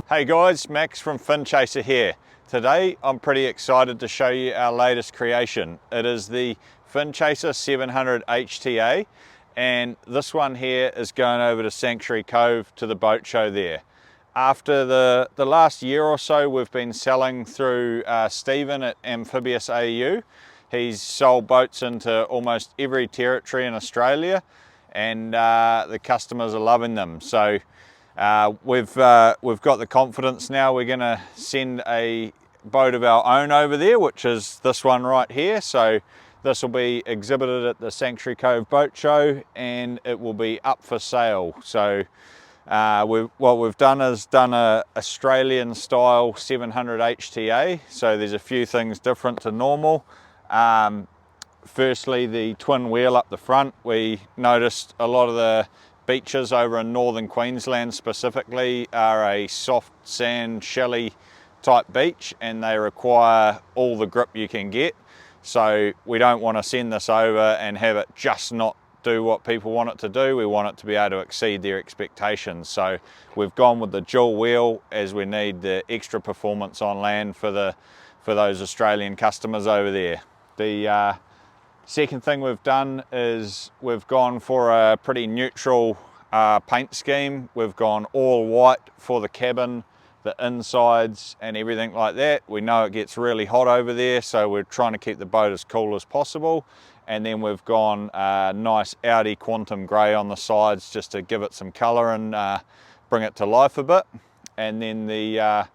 Hey guys, Max from Fin Chaser here. Today I'm pretty excited to show you our latest creation. It is the Fin Chaser 700 HTA, and this one here is going over to Sanctuary Cove to the boat show there. After the last year or so, we've been selling through Stephen at Amphibious AU. He's sold boats into almost every territory in Australia, and the customers are loving them. So we've got the confidence now. We're going to send a boat of our own over there, which is this one right here. So this will be exhibited at the Sanctuary Cove Boat Show, and it will be up for sale. So what we've done is done a Australian style 700 HTA. So there's a few things different to normal. Firstly, the twin wheel up the front. We noticed a lot of the beaches over in northern Queensland specifically are a soft sand, shelly type beach, and they require all the grip you can get. So we don't want to send this over and have it just not do what people want it to do. We want it to be able to exceed their expectations. So we've gone with the dual wheel, as we need the extra performance on land for those Australian customers over there. The second thing we've done is we've gone for a pretty neutral paint scheme. We've gone all white for the cabin, the insides and everything like that. We know it gets really hot over there, so we're trying to keep the boat as cool as possible. And then we've gone nice Audi Quantum grey on the sides just to give it some colour and bring it to life a bit. And then the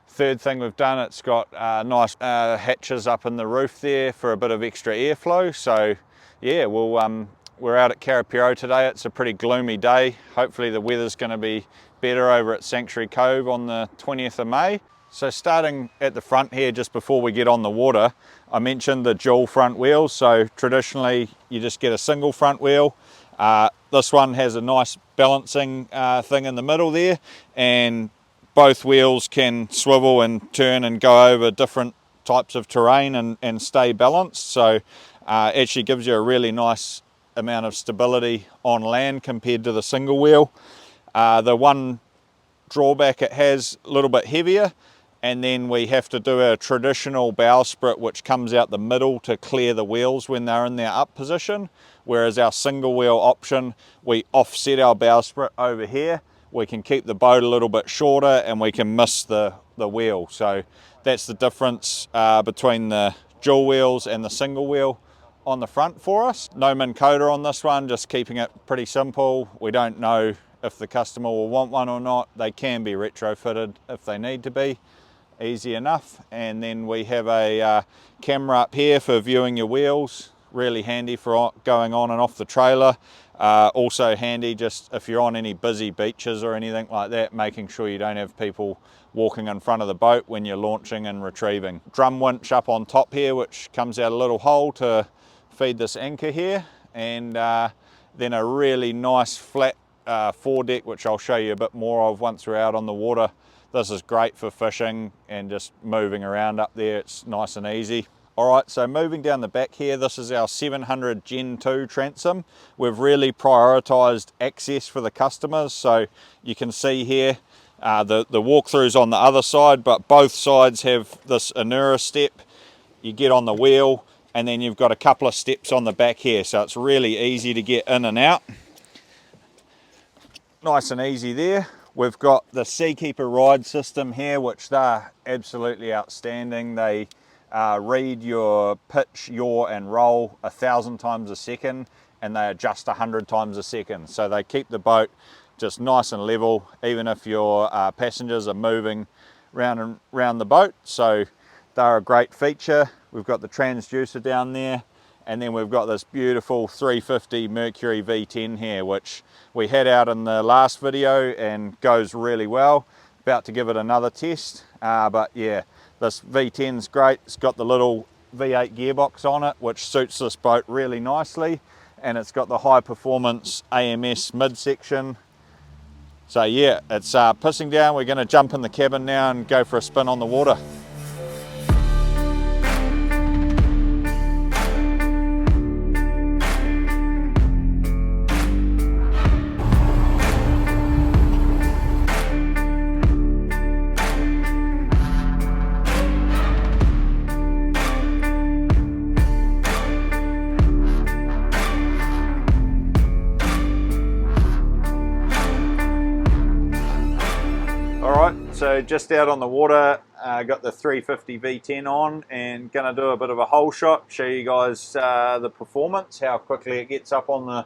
third thing we've done, it's got nice hatches up in the roof there for a bit of extra airflow. So yeah, we're out at Karapiro today. It's a pretty gloomy day. Hopefully the weather's going to be better over at Sanctuary Cove on the 20th of May. So starting at the front here, just before we get on the water, I mentioned the dual front wheels. So traditionally you just get a single front wheel. This one has a nice balancing thing in the middle there, and both wheels can swivel and turn and go over different types of terrain and stay balanced. So actually gives you a really nice amount of stability on land compared to the single wheel. The one drawback it has, a little bit heavier, and then we have to do a traditional bowsprit which comes out the middle to clear the wheels when they're in their up position, whereas our single wheel option, we offset our bowsprit over here. We can keep the boat a little bit shorter and we can miss the wheel. So that's the difference between the dual wheels and the single wheel on the front for us. No Minn Kota on this one, just keeping it pretty simple. We don't know if the customer will want one or not. They can be retrofitted if they need to be, easy enough. And then we have a camera up here for viewing your wheels, really handy for going on and off the trailer. Also handy just if you're on any busy beaches or anything like that, making sure you don't have people walking in front of the boat when you're launching and retrieving. Drum winch up on top here, which comes out a little hole to feed this anchor here, and then a really nice flat foredeck, which I'll show you a bit more of once we're out on the water. This is great for fishing and just moving around up there. It's nice and easy. Alright, so moving down the back here, this is our 700 Gen 2 transom. We've really prioritised access for the customers, so you can see here the walkthrough's on the other side, but both sides have this Anura step. You get on the wheel, and then you've got a couple of steps on the back here, so it's really easy to get in and out. Nice and easy there. We've got the Seakeeper ride system here, which they're absolutely outstanding. They read your pitch, yaw and roll 1,000 times a second, and they adjust 100 times a second. So they keep the boat just nice and level, even if your passengers are moving round and round the boat. So they're a great feature. We've got the transducer down there, and then we've got this beautiful 350 Mercury V10 here, which we had out in the last video and goes really well. About to give it another test, but yeah, this V10's great. It's got the little V8 gearbox on it, which suits this boat really nicely, and it's got the high performance AMS midsection. So yeah, it's pissing down. We're going to jump in the cabin now and go for a spin on the water. So just out on the water, got the 350 V10 on and going to do a bit of a hole shot, show you guys the performance, how quickly it gets up on the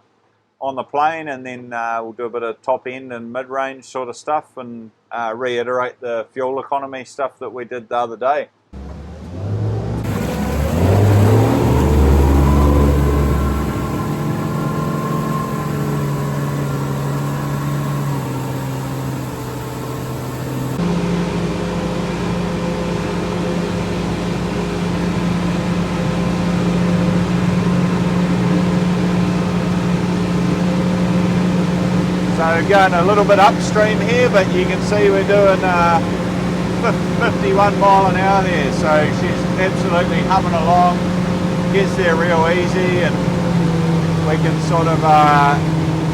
plane, and then we'll do a bit of top end and mid-range sort of stuff, and reiterate the fuel economy stuff that we did the other day. So going a little bit upstream here, but you can see we're doing 51 mile an hour there, so she's absolutely humming along, gets there real easy, and we can sort of,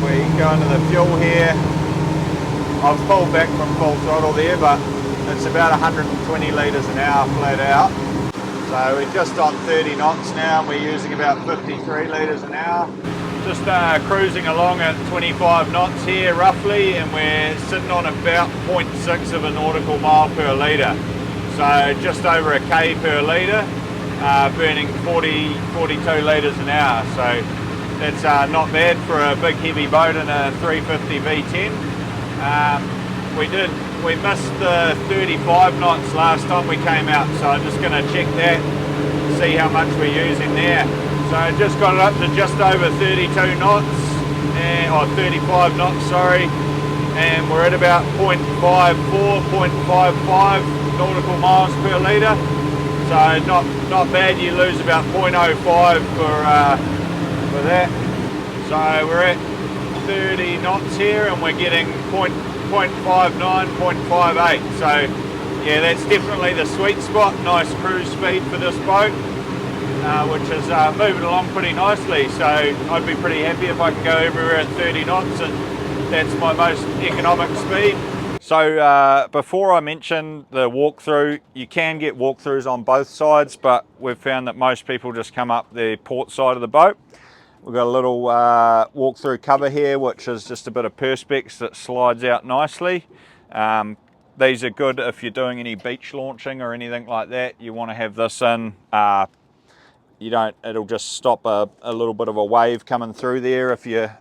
we go into the fuel here. I've pulled back from full throttle there, but it's about 120 litres an hour flat out. So we're just on 30 knots now, and we're using about 53 litres an hour. Just cruising along at 25 knots here roughly, and we're sitting on about 0.6 of a nautical mile per litre. So just over a K per litre, burning 42 litres an hour. So that's not bad for a big heavy boat in a 350 V10. We missed the 35 knots last time we came out, so I'm just going to check that, see how much we're using there. So just got it up to just over 32 knots, or 35 knots, sorry, and we're at about 0.54, 0.55 nautical miles per litre. So not bad. You lose about 0.05 for that. So we're at 30 knots here, and we're getting 0.59, 0.58. So yeah, that's definitely the sweet spot. Nice cruise speed for this boat. Which is moving along pretty nicely, so I'd be pretty happy if I can go everywhere at 30 knots, and that's my most economic speed. So before I mention the walkthrough, you can get walkthroughs on both sides, but we've found that most people just come up the port side of the boat. We've got a little walkthrough cover here, which is just a bit of perspex that slides out nicely. These are good if you're doing any beach launching or anything like that. You want to have this in. It'll just stop a little bit of a wave coming through there if you're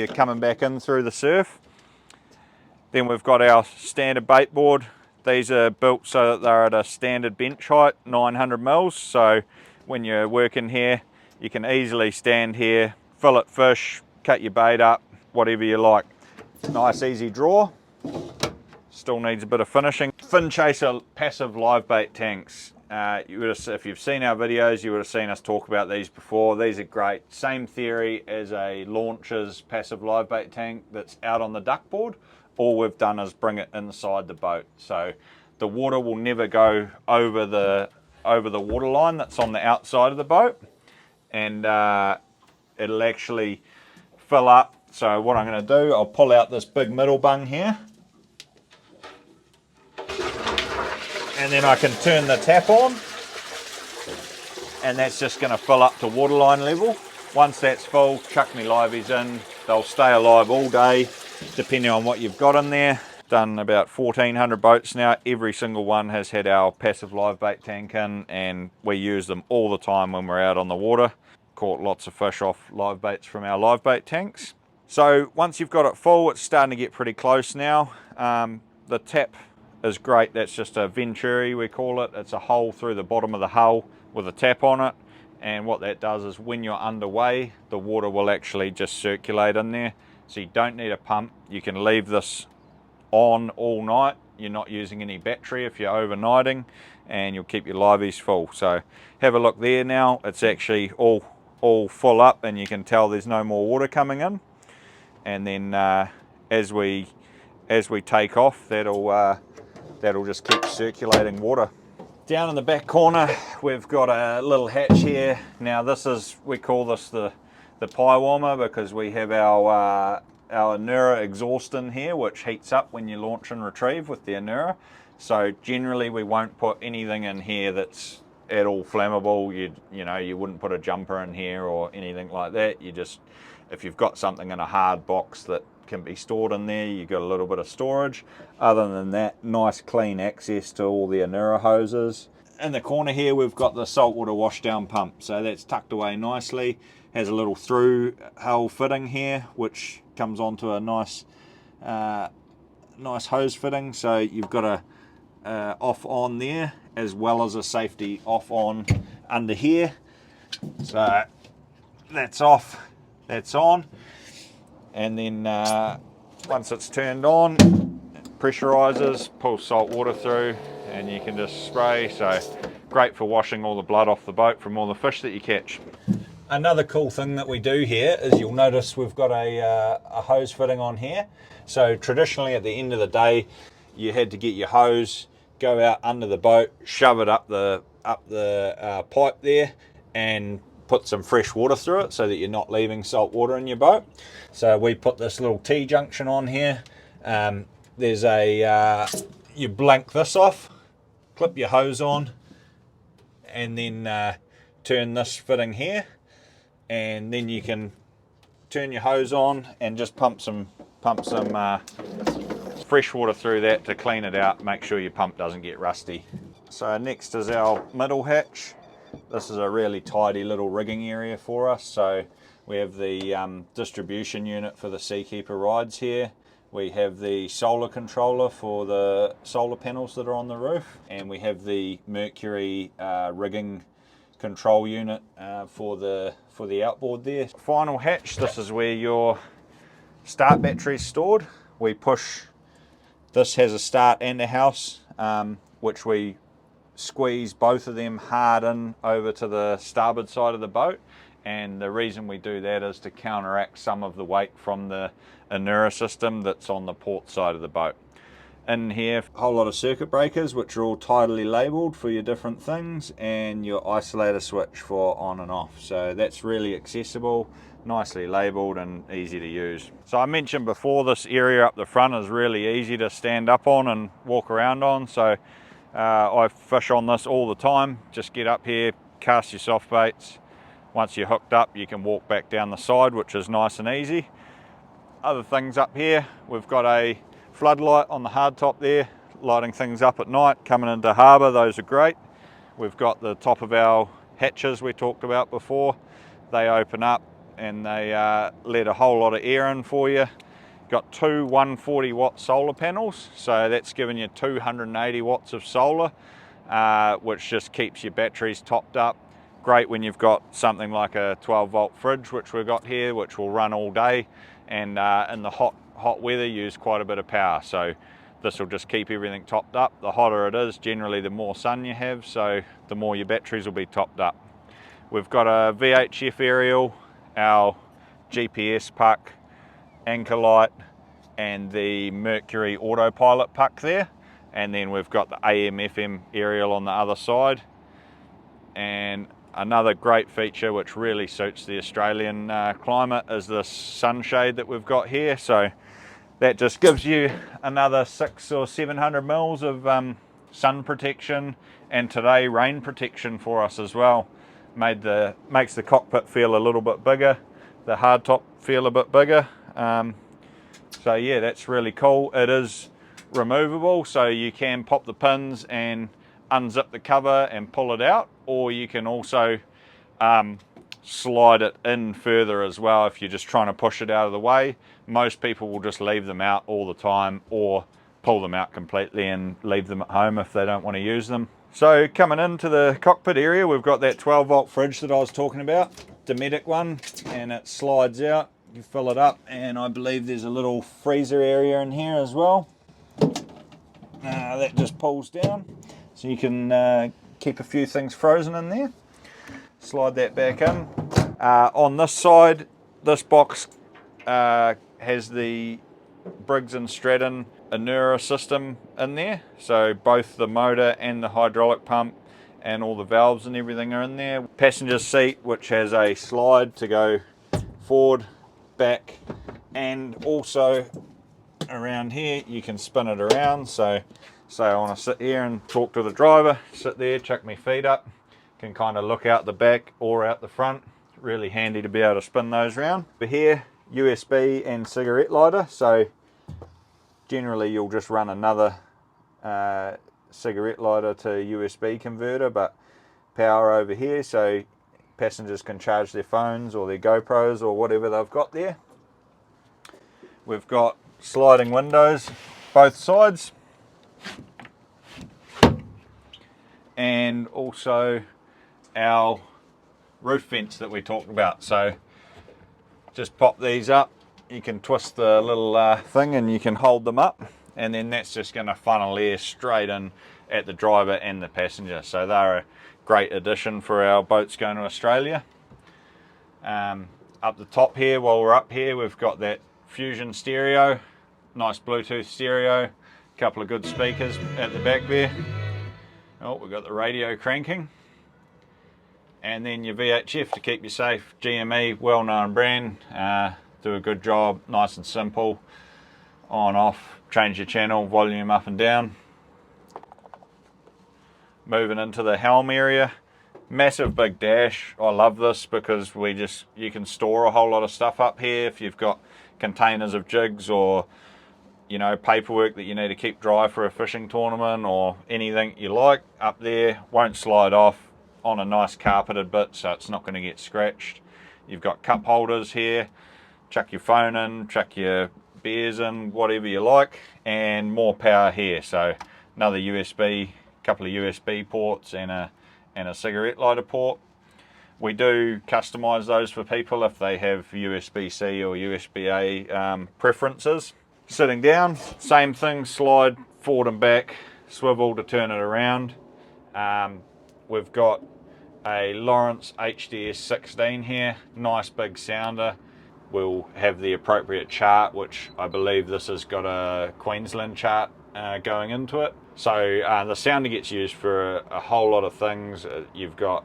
coming back in through the surf. Then we've got our standard bait board. These are built so that they're at a standard bench height, 900 mils. So when you're working here, you can easily stand here, fillet fish, cut your bait up, whatever you like. Nice easy draw. Still needs a bit of finishing. Fin chaser passive live bait tanks. If you've seen our videos, you would have seen us talk about these before. These are great. Same theory as a launcher's passive live bait tank that's out on the duck board. All we've done is bring it inside the boat. So the water will never go over the water line that's on the outside of the boat, and it'll actually fill up. So what I'm going to do, I'll pull out this big middle bung here, and then I can turn the tap on, and that's just going to fill up to waterline level. Once that's full, chuck me liveys in. They'll stay alive all day, depending on what you've got in there. Done about 1,400 boats now. Every single one has had our passive live bait tank in, and we use them all the time when we're out on the water. Caught lots of fish off live baits from our live bait tanks. So once you've got it full, it's starting to get pretty close now. The tap is great. That's just a venturi, we call it. It's a hole through the bottom of the hull with a tap on it, and what that does is when you're underway, the water will actually just circulate in there. So you don't need a pump. You can leave this on all night. You're not using any battery if you're overnighting, and you'll keep your liveys full. So have a look there now. It's actually all full up, and you can tell there's no more water coming in. And then as we take off, that'll just keep circulating water. Down in the back corner, we've got a little hatch here. Now we call this the pie warmer, because we have our Anura exhaust in here, which heats up when you launch and retrieve with the Anura. So generally we won't put anything in here that's at all flammable. You wouldn't put a jumper in here or anything like that. If you've got something in a hard box that can be stored in there. You've got a little bit of storage. Other than that, nice clean access to all the Anura hoses. In the corner here, we've got the saltwater washdown pump. So that's tucked away nicely. Has a little through hole fitting here, which comes onto a nice hose fitting. So you've got a off on there, as well as a safety off on under here. So that's off, that's on, and then once it's turned on, it pressurizes, pulls salt water through, and you can just spray. So great for washing all the blood off the boat from all the fish that you catch. Another cool thing that we do here is you'll notice we've got a hose fitting on here. So traditionally at the end of the day, you had to get your hose, go out under the boat, shove it up the pipe there, and put some fresh water through it so that you're not leaving salt water in your boat. So we put this little T-junction on here. There's you blank this off, clip your hose on, and then turn this fitting here, and then you can turn your hose on and just pump some fresh water through that to clean it out, make sure your pump doesn't get rusty. So next is our middle hatch. This is a really tidy little rigging area for us. So we have the distribution unit for the Seakeeper rides here. We have the solar controller for the solar panels that are on the roof, and we have the Mercury rigging control unit for the outboard there. Final hatch, this is where your start battery is stored. We push, this has a start and a house, which we squeeze both of them hard in over to the starboard side of the boat, and the reason we do that is to counteract some of the weight from the Anura system that's on the port side of the boat. In here, a whole lot of circuit breakers which are all tidily labelled for your different things, and your isolator switch for on and off. So that's really accessible, nicely labelled and easy to use. So I mentioned before, this area up the front is really easy to stand up on and walk around on. So I fish on this all the time. Just get up here, cast your soft baits. Once you're hooked up, you can walk back down the side, which is nice and easy. Other things up here, we've got a floodlight on the hardtop there, lighting things up at night, coming into harbour. Those are great. We've got the top of our hatches we talked about before. They open up and they let a whole lot of air in for you. Got two 140 watt solar panels, so that's giving you 280 watts of solar, which just keeps your batteries topped up. Great when you've got something like a 12 volt fridge, which we've got here, which will run all day, and in the hot weather use quite a bit of power. So this will just keep everything topped up. The hotter it is, generally the more sun you have, so the more your batteries will be topped up. We've got a VHF aerial, our GPS puck, anchor light, and the Mercury autopilot puck there, and then we've got the AM/FM aerial on the other side. And another great feature which really suits the Australian climate is this sunshade that we've got here. So that just gives you another 600 or 700 mils of sun protection, and today rain protection for us as well. Makes the cockpit feel a little bit bigger, the hardtop feel a bit bigger. So yeah, that's really cool. It is removable, so you can pop the pins and unzip the cover and pull it out, or you can also slide it in further as well if you're just trying to push it out of the way. Most people will just leave them out all the time, or pull them out completely and leave them at home if they don't want to use them. So coming into the cockpit area, we've got that 12 volt fridge that I was talking about, Dometic one, and it slides out. You fill it up, and I believe there's a little freezer area in here as well. That just pulls down, so you can keep a few things frozen in there. Slide that back in. On this side, this box has the Briggs & Stratton Anura system in there, so both the motor and the hydraulic pump and all the valves and everything are in there. Passenger seat, which has a slide to go forward, back, and also around here you can spin it around. So say I want to sit here and talk to the driver, sit there, chuck my feet up, can kind of look out the back or out the front. Really handy to be able to spin those around. Over here USB and cigarette lighter, so generally you'll just run another cigarette lighter to USB converter, but power over here so passengers can charge their phones or their GoPros or whatever they've got there. We've got sliding windows both sides, and also our roof vents that we talked about. So just pop these up, you can twist the little thing and you can hold them up, and then that's just going to funnel air straight in at the driver and the passenger. So they're a great addition for our boats going to Australia. Up the top here, while we're up here, we've got that Fusion stereo, nice Bluetooth stereo, a couple of good speakers at the back there. Oh, we've got the radio cranking, and then your VHF to keep you safe. GME, well-known brand, do a good job, nice and simple. On, off, change your channel, volume up and down. Moving into the helm area, massive big dash. I love this because you can store a whole lot of stuff up here. If you've got containers of jigs or paperwork that you need to keep dry for a fishing tournament or anything you like, up there, won't slide off, on a nice carpeted bit, so it's not going to get scratched. You've got cup holders here, chuck your phone in, chuck your beers in, whatever you like, and more power here. So another USB, couple of USB ports and a cigarette lighter port. We do customize those for people if they have USB-C or USB-A preferences. Sitting down, same thing, slide forward and back, swivel to turn it around. We've got a Lawrence HDS 16 here, nice big sounder. We'll have the appropriate chart, which I believe this has got a Queensland chart going into it. So the sounder gets used for a whole lot of things. You've got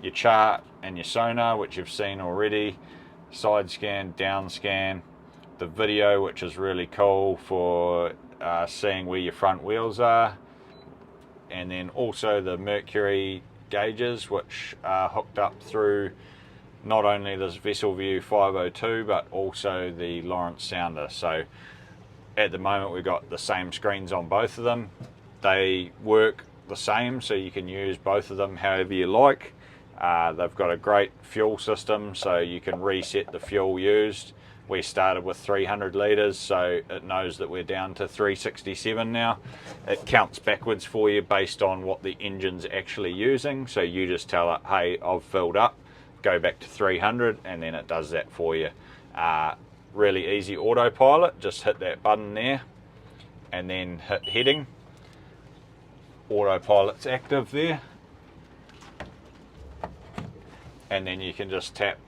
your chart and your sonar, which you've seen already, side scan, down scan, the video, which is really cool for seeing where your front wheels are, and then also the mercury gauges, which are hooked up through not only this Vessel View 502 but also the Lawrence sounder. So at the moment we've got the same screens on both of them. They work the same, so you can use both of them however you like. They've got a great fuel system, so you can reset the fuel used. We started with 300 litres, so it knows that we're down to 367 now. It counts backwards for you based on what the engine's actually using, so you just tell it, hey, I've filled up, go back to 300, and then it does that for you. Really easy autopilot, just hit that button there and then hit heading. Autopilot's active there, and then you can just tap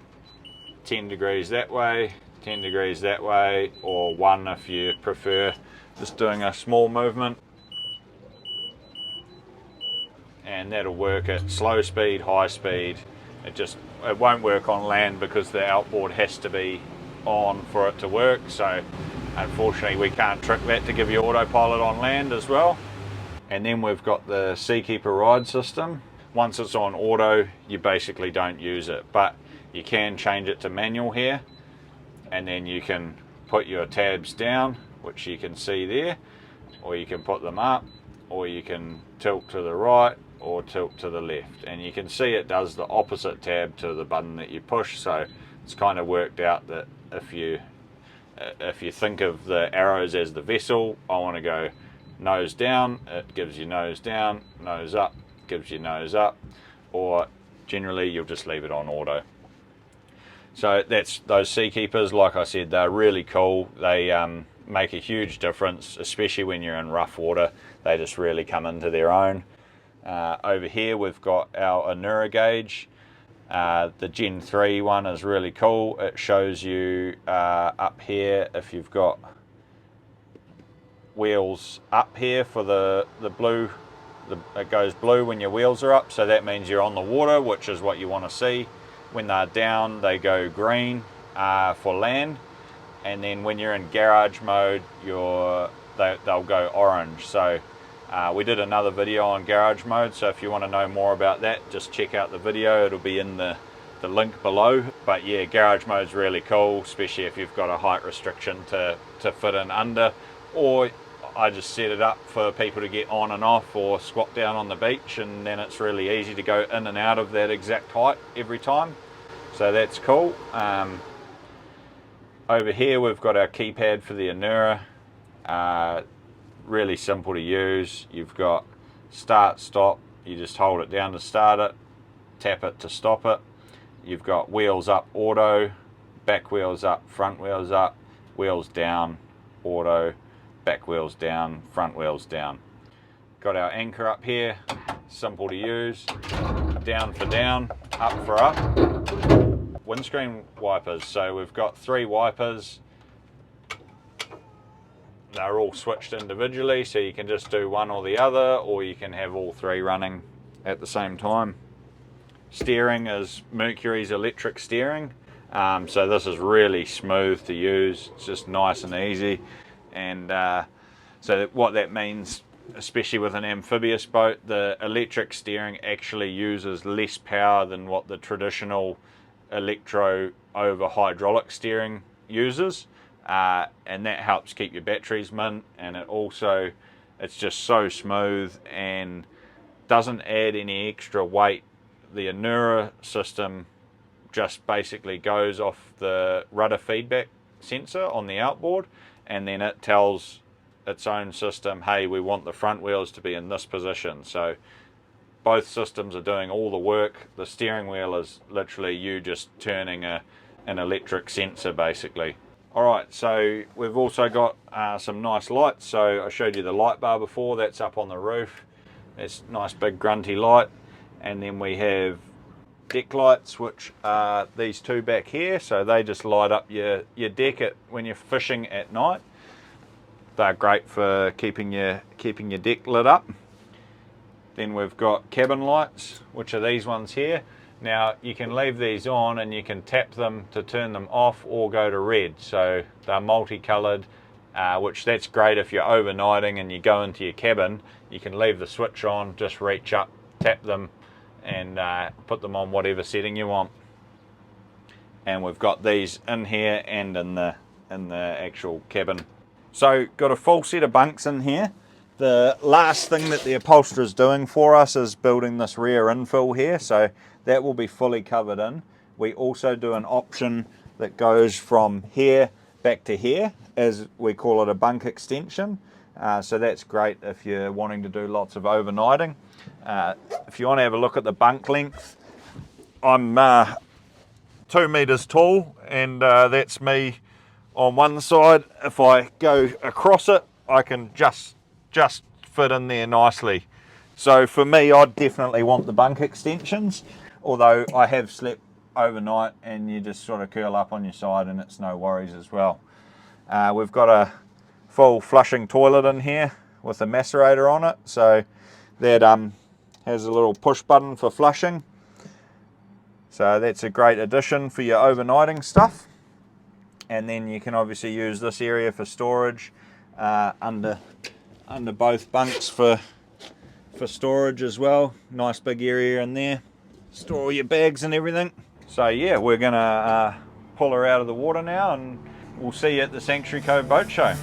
10 degrees that way, 10 degrees that way, or 1 if you prefer just doing a small movement, and that'll work at slow speed, high speed. It won't work on land because the outboard has to be on for it to work, so unfortunately we can't trick that to give you autopilot on land as well. And then we've got the Seakeeper ride system. Once it's on auto, you basically don't use it, but you can change it to manual here, and then you can put your tabs down, which you can see there, or you can put them up, or you can tilt to the right or tilt to the left, and you can see it does the opposite tab to the button that you push. So it's kind of worked out that if you think of the arrows as the vessel, I want to go nose down, it gives you nose down, nose up, gives you nose up, or generally you'll just leave it on auto. So that's those Seakeepers. Like I said, they're really cool. They make a huge difference, especially when you're in rough water. They just really come into their own. Over here we've got our Anura gauge. The Gen 3 one is really cool. It shows you up here if you've got wheels up here for the blue. It goes blue when your wheels are up, so that means you're on the water, which is what you want to see. When they're down, they go green for land, and then when you're in garage mode, they'll go orange. So we did another video on garage mode, so if you want to know more about that, just check out the video. It'll be in the the link below. But yeah, garage mode's really cool, especially if you've got a height restriction to fit in under, or I just set it up for people to get on and off or squat down on the beach, and then it's really easy to go in and out of that exact height every time. So that's cool. Over here we've got our keypad for the Anura. Really simple to use. You've got start, stop. You just hold it down to start it, tap it to stop it. You've got wheels up, auto, back wheels up, front wheels up, wheels down, auto, back wheels down, front wheels down. Got our anchor up here, simple to use. Down for down, up for up. Windscreen wipers, so we've got 3 wipers. They're all switched individually, so you can just do one or the other, or you can have all 3 running at the same time. Steering is Mercury's electric steering, so this is really smooth to use. It's just nice and easy, and so what that means, especially with an amphibious boat, the electric steering actually uses less power than what the traditional electro over hydraulic steering uses, and that helps keep your batteries mint, and it's just so smooth and doesn't add any extra weight. The Anura system just basically goes off the rudder feedback sensor on the outboard, and then it tells its own system, hey, we want the front wheels to be in this position. So both systems are doing all the work. The steering wheel is literally you just turning an electric sensor basically. Alright, so we've also got some nice lights. So I showed you the light bar before, that's up on the roof. It's nice big grunty light. And then we have deck lights, which are these 2 back here. So they just light up your deck when you're fishing at night. They're great for keeping your deck lit up. Then we've got cabin lights, which are these ones here. Now you can leave these on and you can tap them to turn them off or go to red. So they're multicolored, which that's great if you're overnighting and you go into your cabin. You can leave the switch on, just reach up, tap them, and put them on whatever setting you want. And we've got these in here and in the actual cabin. So got a full set of bunks in here. The last thing that the upholsterer is doing for us is building this rear infill here, so that will be fully covered in. We also do an option that goes from here back to here, as we call it a bunk extension. So that's great if you're wanting to do lots of overnighting. If you want to have a look at the bunk length, I'm 2 meters tall, and that's me on one side. If I go across it, I can just fit in there nicely. So for me, I'd definitely want the bunk extensions, although I have slept overnight and you just sort of curl up on your side and it's no worries as well. We've got a full flushing toilet in here with a macerator on it, so that has a little push button for flushing. So that's a great addition for your overnighting stuff. And then you can obviously use this area for storage under both bunks for storage as well. Nice big area in there, store all your bags and everything. So yeah, we're gonna pull her out of the water now, and we'll see you at the Sanctuary Cove Boat Show.